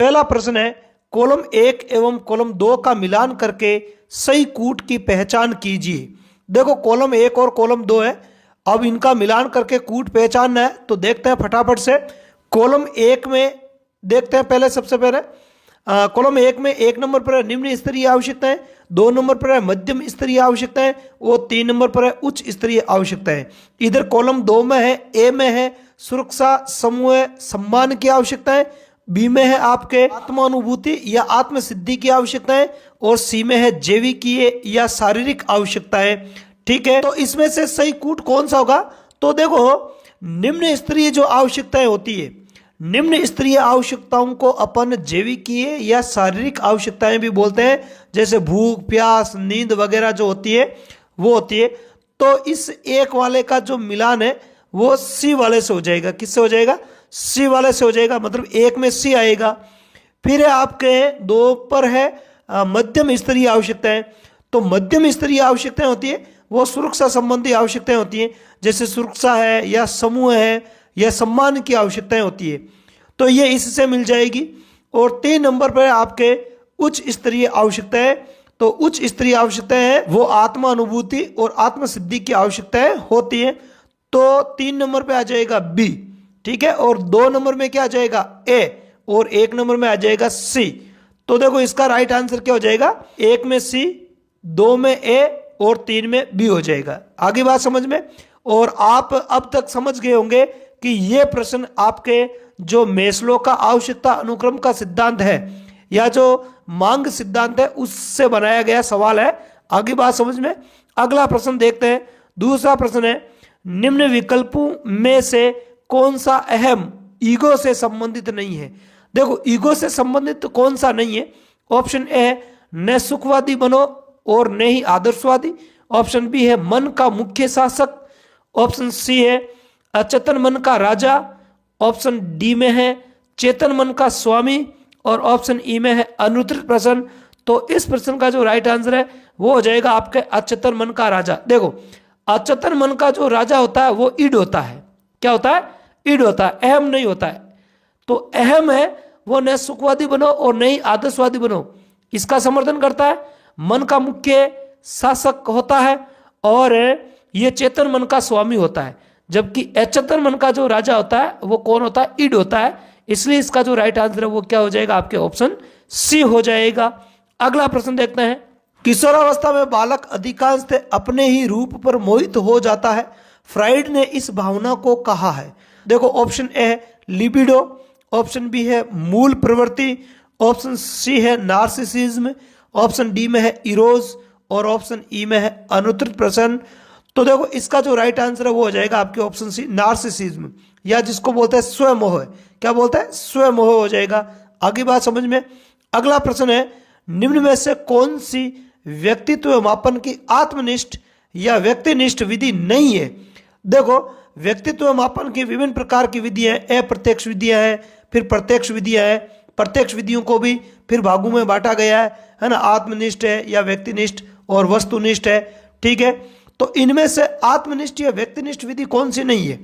पहला प्रश्न है, कॉलम 1 एवं कॉलम 2 का मिलान करके सही कूट की पहचान कीजिए। देखो कॉलम 1 और कॉलम 2 है, अब इनका मिलान करके कूट पहचानना है। तो देखते हैं फटाफट से। कॉलम 1 में देखते हैं पहले, सबसे पहले कॉलम 1 में 1 नंबर पर है निम्न स्तरीय आवश्यकताएं, 2 नंबर पर है मध्यम स्तरीय आवश्यकताएं और 3 नंबर पर है उच्च स्तरीय आवश्यकताएं। इधर कॉलम 2 में है, ए में है सुरक्षा समूह सम्मान की आवश्यकताएं, बी में है आपके आत्मानुभूति या आत्म सिद्धि की आवश्यकताएं और सी में है जैविकीय या शारीरिक आवश्यकताएं। ठीक है, तो इसमें से सही कूट कौन सा होगा? तो देखो निम्न स्तरीय जो आवश्यकताएं होती है, निम्न स्तरीय आवश्यकताओं को अपन जैविकीय या शारीरिक आवश्यकताएं भी बोलते हैं, जैसे भूख प्यास नींद वगैरह जो होती है वो होती है। तो इस एक वाले का जो मिलान है वो सी वाले से हो जाएगा। किससे हो जाएगा? सी वाले से हो जाएगा, मतलब 1 में सी आएगा। फिर है आपके 2 पर है मध्यम स्तरीय आवश्यकताएं। तो मध्यम स्तरीय आवश्यकताएं होती है वो सुरक्षा संबंधी आवश्यकताएं होती हैं, जैसे सुरक्षा है या समूह है या सम्मान की आवश्यकताएं होती है, तो ये इससे मिल जाएगी। और 3 नंबर पर आपके उच्च स्तरीय आवश्यकताएं। तो उच्च स्तरीय आवश्यकताएं हैं वो आत्मा अनुभूति और आत्म सिद्धि की आवश्यकताएं होती हैं। तो 3 नंबर पे आ जाएगा बी। ठीक है, और 2 नंबर में क्या आ जाएगा? ए, और 1 नंबर में आ जाएगा सी। तो देखो इसका राइट आंसर क्या हो जाएगा? 1 में सी, 2 में ए और 3 में बी हो जाएगा। आगे बात समझ में? और आप अब तक समझ गए होंगे कि यह प्रश्न आपके जो मेस्लो का आवश्यकता अनुक्रम का सिद्धांत है या जो मांग सिद्धांत है उससे बनाया गया सवाल है। आगे बात समझ में? अगला प्रश्न देखते हैं। दूसरा प्रश्न है, निम्न विकल्पों में से कौन सा अहम ईगो से संबंधित नहीं है? देखो ईगो से संबंधित कौन सा नहीं है? ऑप्शन ए है न सुखवादी बनो और न ही आदर्शवादी। ऑप्शन बी है मन का मुख्य शासक। ऑप्शन सी है अचेतन मन का राजा। ऑप्शन डी में है चेतन मन का स्वामी और ऑप्शन ई में है अनुत्तरित प्रश्न। तो इस प्रश्न का जो राइट आंसर है वो हो जाएगा आपके अचेतन मन का राजा। देखो अचेतन मन का जो राजा होता है वो ईड होता है। क्या होता है? ईड होता है, अहम नहीं होता है। तो अहम है वो न सुखवादी बनो और न ही आदर्शवादी बनो, इसका समर्थन करता है। मन का मुख्य शासक होता है और ये चेतन मन का स्वामी होता है, जबकि अचेतन मन का जो राजा होता है वो कौन होता है? ईड होता है। इसलिए इसका जो राइट आंसर है वो क्या हो जाएगा? आपके ऑप्शन सी हो जाएगा। अगला प्रश्न देखते हैं। किशोरावस्था में बालक अधिकांशतः अपने ही रूप पर मोहित हो जाता है, फ्राइड ने इस भावना को कहा है। देखो ऑप्शन ए है लिबिडो, ऑप्शन बी है मूल प्रवृत्ति, ऑप्शन सी है नार्सिसिज्म, ऑप्शन डी में है इरोज और ऑप्शन ई में है अनुत्तरित प्रश्न। तो देखो इसका जो राइट आंसर है वो हो जाएगा आपके ऑप्शन सी नार्सिसिज्म, या जिसको बोलते हैं स्वमोह। क्या बोलते हैं? स्वमोह हो जाएगा। आगे बात समझ में? अगला प्रश्न है, निम्न में से कौन सी व्यक्तित्व मापन की आत्मनिष्ठ या व्यक्तिनिष्ठ विधि नहीं है? देखो व्यक्तित्व मापन की विभिन्न प्रकार की विधियां हैं, अप्रत्यक्ष विधियां हैं, फिर प्रत्यक्ष विधियां हैं। प्रत्यक्ष विधियों को भी फिर भागों में बांटा गया है ना, आत्मनिष्ठ है या व्यक्तिनिष्ठ और वस्तुनिष्ठ है। ठीक है, तो इनमें से आत्मनिष्ठ या व्यक्तिनिष्ठ विधि कौन सी नहीं है?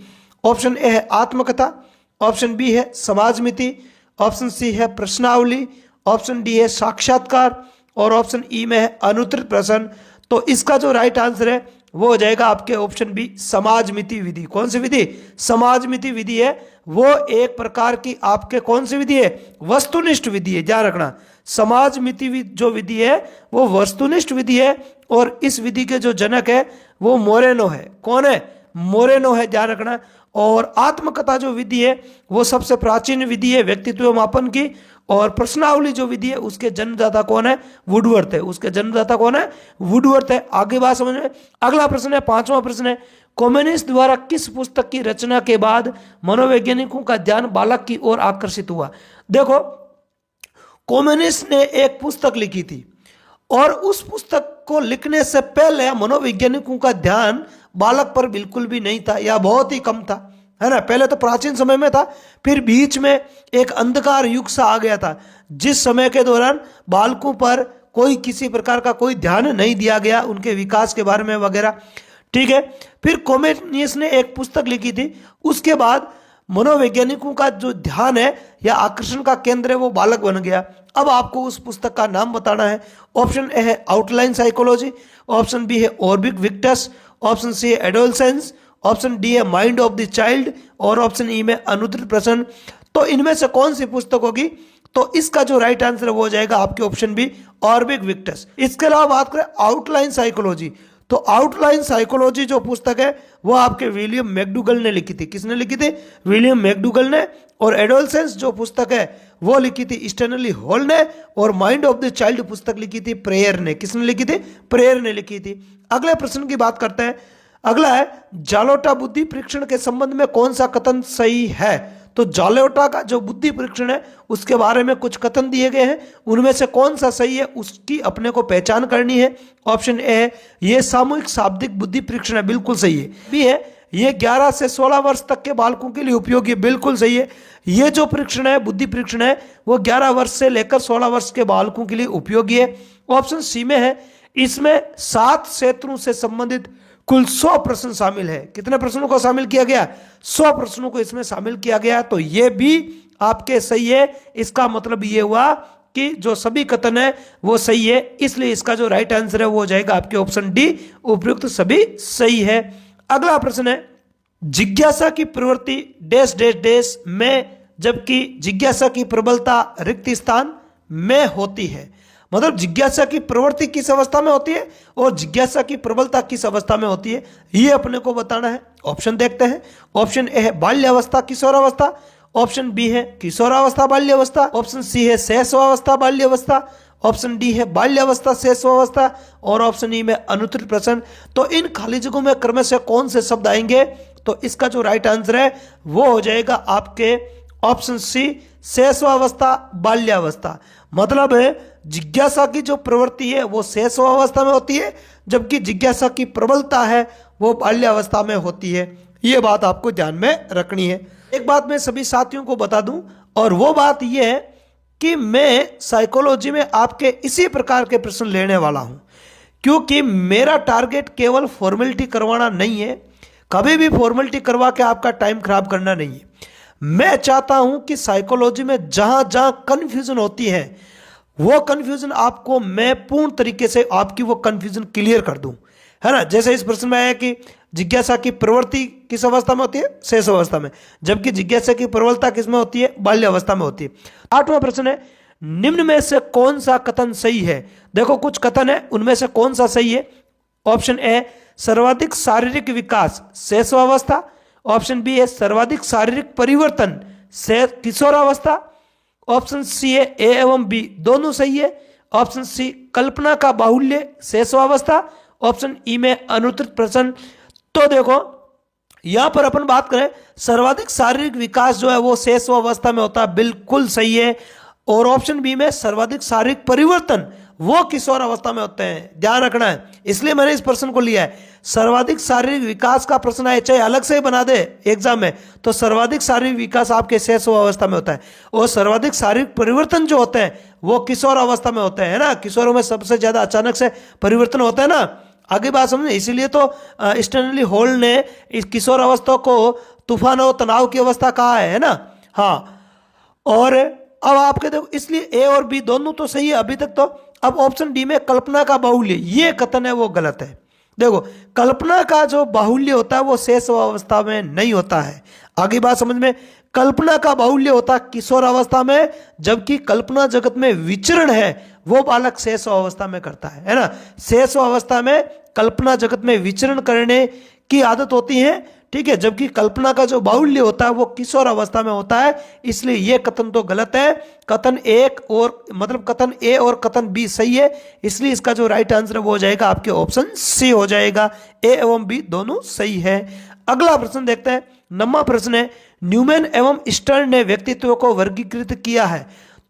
ऑप्शन ए है आत्मकथा, ऑप्शन बी है समाजमिति, ऑप्शन सी है प्रश्नावली, ऑप्शन डी है साक्षात्कार और ऑप्शन ई में है अनुत्तरित प्रश्न। तो इसका जो राइट आंसर है वो हो जाएगा आपके ऑप्शन बी समाजमिति विधि। कौन सी विधि? समाजमिति विधि है। वो एक प्रकार की आपके कौन सी विधि है? वस्तुनिष्ठ विधि है, ध्यान रखना। समाजमिति जो विधि है वो वस्तुनिष्ठ विधि है और इस विधि के जो जनक है वो मोरेनो है। कौन है? मोरेनो है, ध्यान रखना। और आत्मकथा जो विधि है वो सबसे प्राचीन विधि है व्यक्तित्व मापन की, और प्रश्नावली जो विधि है उसके जन्मदाता कौन है? वुडवर्थ है। उसके जन्मदाता कौन है? वुडवर्थ है। आगे बात समझ में? अगला प्रश्न है, 5वां प्रश्न है, कम्युनिस्ट द्वारा किस पुस्तक की रचना के बाद मनोवैज्ञानिकों का ध्यान बालक की ओर आकर्षित हुआ? देखो कम्युनिस्ट ने एक पुस्तक लिखी थी और उस पुस्तक को लिखने से पहले मनोवैज्ञानिकों का ध्यान बालक पर बिल्कुल भी नहीं था या बहुत ही कम था, है ना। पहले तो प्राचीन समय में था, फिर बीच में एक अंधकार युग सा आ गया था जिस समय के दौरान बालकों पर कोई किसी प्रकार का कोई ध्यान नहीं दिया गया उनके विकास के बारे में वगैरह। ठीक है, फिर कम्युनिस्ट ने एक पुस्तक लिखी थी, उसके बाद मनोवैज्ञानिकों का जो ध्यान है या आकर्षण का केंद्र है वो बालक बन गया। अब आपको उस पुस्तक का नाम बताना है। ऑप्शन ए है आउटलाइन साइकोलॉजी, ऑप्शन बी है ऑर्बिक विक्टस, ऑप्शन सी है एडोलसेंस, ऑप्शन डी है माइंड ऑफ द चाइल्ड और ऑप्शन ई में अनुत्तरित प्रश्न। तो इनमें से कौन सी पुस्तक होगी? तो इसका जो राइट आंसर वो हो जाएगा आपके ऑप्शन बी ऑर्बिक विक्टस। इसके अलावा बात करें आउटलाइन साइकोलॉजी, तो आउटलाइन साइकोलॉजी जो पुस्तक है वो आपके विलियम मैकडूगल ने लिखी थी। किसने लिखी थी? विलियम मैकडूगल ने। और एडोलसेंस जो पुस्तक है वो लिखी थी स्टैनली हॉल ने। और माइंड ऑफ द चाइल्ड पुस्तक लिखी थी प्रेयर ने। किसने लिखी थी? प्रेयर ने लिखी थी। अगले प्रश्न की बात करते हैं। अगला है जालोटा बुद्धि परीक्षण के संबंध में कौन सा कथन सही है? तो जालोटा का जो बुद्धि परीक्षण है उसके बारे में कुछ कथन दिए गए हैं, उनमें से कौन सा सही है उसकी अपने को पहचान करनी है। ऑप्शन ए है ये सामूहिक शाब्दिक बुद्धि परीक्षण है, बिल्कुल सही है। बी है ये 11 से 16 वर्ष तक के बालकों के लिए उपयोगी है, बिल्कुल सही है। ये जो परीक्षण है बुद्धि परीक्षण है वो 11 वर्ष से लेकर 16 वर्ष के बालकों के लिए उपयोगी है। ऑप्शन सी में है इसमें 7 क्षेत्रों से संबंधित कुल 100 प्रश्न शामिल है। कितने प्रश्नों को शामिल किया गया? 100 प्रश्नों को इसमें शामिल किया गया। तो ये भी आपके सही है। इसका मतलब ये हुआ कि जो सभी कथन है वो सही है, इसलिए इसका जो राइट आंसर है वो हो जाएगा आपके ऑप्शन डी उपयुक्त सभी सही है। अगला प्रश्न है जिज्ञासा की प्रवृत्ति डैश डैश डैश में जबकि जिज्ञासा की प्रबलता रिक्त स्थान में होती है। मतलब जिज्ञासा की प्रवृत्ति किस अवस्था में होती है और जिज्ञासा की प्रबलता किस अवस्था में होती है, ये अपने को बताना है। ऑप्शन देखते हैं। ऑप्शन ए है बाल्यावस्था किशोरावस्था, ऑप्शन बी है किशोरावस्था बाल्यावस्था, ऑप्शन सी है शैशवावस्था बाल्यावस्था, ऑप्शन डी है बाल्यावस्था शैशवावस्था और ऑप्शन ई में अनुत्तरित प्रश्न। तो इन खाली जगहों में क्रम से कौन से शब्द आएंगे? तो इसका जो राइट आंसर है वो हो जाएगा आपके ऑप्शन सी शैशवावस्था बाल्यावस्था। मतलब है जिज्ञासा की जो प्रवृत्ति है वो शैशवावस्था में होती है, जबकि जिज्ञासा की प्रबलता है वो बाल्यावस्था में होती है। ये बात आपको ध्यान में रखनी है। एक बात मैं सभी साथियों को बता दूं और वो बात ये है कि मैं साइकोलॉजी में आपके इसी प्रकार के प्रश्न लेने वाला हूं, क्योंकि मेरा टारगेट केवल फॉर्मेलिटी करवाना नहीं है। कभी भी फॉर्मेलिटी करवा के आपका टाइम खराब करना नहीं है। मैं चाहता हूं कि साइकोलॉजी में जहां जहां कंफ्यूजन होती है वो कंफ्यूजन आपको मैं पूर्ण तरीके से आपकी वो कंफ्यूजन क्लियर कर दूं, है ना। जैसे इस प्रश्न में आया कि जिज्ञासा की प्रवृत्ति किस अवस्था में होती है? शेष अवस्था में, जबकि जिज्ञासा की प्रबलता किस में होती है? बाल्य अवस्था में होती है। 8वां प्रश्न है निम्न में से कौन सा कथन सही है? देखो कुछ कथन है, उनमें से कौन सा सही है? ऑप्शन ए सर्वाधिक शारीरिक विकास शैशवावस्था, ऑप्शन बी है सर्वाधिक शारीरिक परिवर्तन किशोरावस्था, ऑप्शन सी है ए एवं बी दोनों सही है, ऑप्शन सी कल्पना का बाहुल्य शैशवावस्था, ऑप्शन ई में अनुत्तरित प्रश्न। तो देखो यहां पर अपन बात करें सर्वाधिक शारीरिक विकास जो है वो शैशवावस्था में होता है, बिल्कुल सही है। और ऑप्शन बी में सर्वाधिक शारीरिक परिवर्तन वो किशोर अवस्था में होते हैं, ध्यान रखना है, इसलिए मैंने इस प्रश्न को लिया है। सर्वाधिक शारीरिक विकास का प्रश्न है, चाहे अलग से ही बना दे एग्जाम में, तो सर्वाधिक शारीरिक विकास आपके शैशवावस्था में होता है और सर्वाधिक शारीरिक परिवर्तन जो होते हैं वो किशोर अवस्था में होते हैं ना। किशोरों में सबसे ज्यादा अचानक से परिवर्तन होता है ना, आगे बात समझे। इसीलिए तो स्टैनली हॉल ने इस किशोर अवस्था को तूफान और तनाव की अवस्था कहा है ना। हाँ, और अब आपके देखो इसलिए ए और बी दोनों तो सही है अभी तक। तो अब ऑप्शन डी में कल्पना का बाहुल्य ये कथन है वो गलत है। देखो कल्पना का जो बाहुल्य होता है वो शेष अवस्था में नहीं होता है, आगे बात समझ में। कल्पना का बाहुल्य होता है किशोर अवस्था में, जबकि कल्पना जगत में विचरण है वो बालक शेष अवस्था में करता है ना। शेष अवस्था में कल्पना जगत में विचरण करने की आदत होती है, ठीक है, जबकि कल्पना का जो बाहुल्य होता है वो किशोर अवस्था में होता है। इसलिए यह कथन तो गलत है। कथन एक और मतलब कथन ए और कथन बी सही है, इसलिए इसका जो राइट आंसर वो हो जाएगा आपके ऑप्शन सी हो जाएगा। ए एवं बी दोनों सही है। अगला प्रश्न देखते हैं। 9वां प्रश्न है न्यूमैन एवं स्टर्न ने व्यक्तित्व को वर्गीकृत किया है।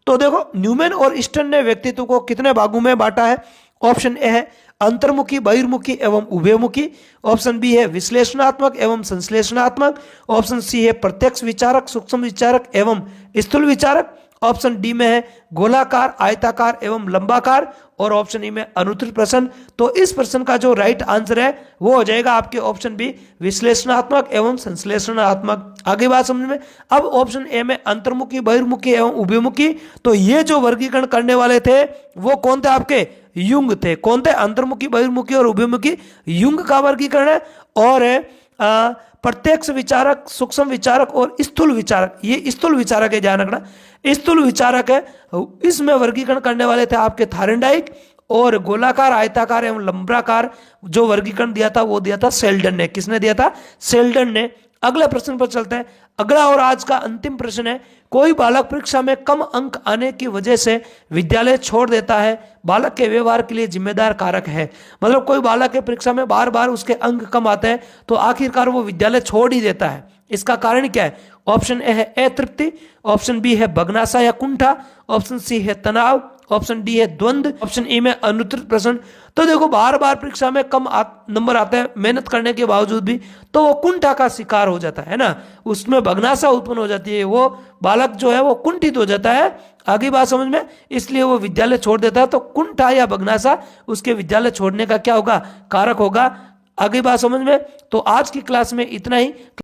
तो देखो न्यूमैन और स्टर्न ने व्यक्तित्व को कितने भागों में बांटा है? ऑप्शन ए है अंतर्मुखी बहिर्मुखी एवं उभयमुखी, ऑप्शन बी है विश्लेषणात्मक एवं संश्लेषणात्मक, ऑप्शन सी है प्रत्यक्ष विचारक सूक्ष्म विचारक एवं स्थूल विचारक, ऑप्शन डी में है गोलाकार, आयताकार एवं लंबाकार, और ऑप्शन ई में अनुत्तरित प्रश्न। तो इस प्रश्न का जो राइट आंसर है वो हो जाएगा आपके ऑप्शन बी, विश्लेषणात्मक एवं संश्लेषणात्मक। आगे बात समझ में। अब ऑप्शन ए में अंतर्मुखी, बहिर्मुखी एवं उभयमुखी, तो ये जो वर्गीकरण करने वाले थे वो कौन थे आपके? युंग थे। कौन थे? अंतर्मुखी, बहिर्मुखी और उभयमुखी युंग का वर्गीकरण है। और प्रत्यक्ष विचारक, सूक्ष्म विचारक और स्थूल विचारक, ये स्थूल विचारक है, ध्यान रखना, स्थूल विचारक है। इसमें वर्गीकरण करने वाले थे आपके थायरनडाइक, और गोलाकार, आयताकार एवं लंबाकार जो वर्गीकरण दिया था वो दिया था सेल्डन ने। किसने दिया था? सेल्डन ने। अगले प्रश्न पर चलते हैं। अगला और आज का अंतिम प्रश्न है, कोई बालक परीक्षा में कम अंक आने की वजह से विद्यालय छोड़ देता है, बालक के व्यवहार के लिए जिम्मेदार कारक है। मतलब कोई बालक के परीक्षा में बार बार उसके अंक कम आते हैं तो आखिरकार वो विद्यालय छोड़ ही देता है। इसका कारण क्या है? ऑप्शन ए है अतृप्ति, ऑप्शन बी है बगनासा या कुंठा, ऑप्शन सी है तनाव, ऑप्शन डी है द्वंद्व, ऑप्शन ई में अनुत्तरित प्रश्न। तो देखो बार बार परीक्षा में कम नंबर आते हैं मेहनत करने के बावजूद भी, तो वो कुंठा का शिकार हो जाता है ना, उसमें बगनासा उत्पन्न हो जाती है, वो बालक जो है वो कुंठित हो जाता है। आगे बात समझ में, इसलिए वो विद्यालय छोड़ देता है। तो कुंठा या बगनासा उसके विद्यालय छोड़ने का क्या होगा? कारक होगा। आगे बात समझ में। तो आज की क्लास में इतना ही।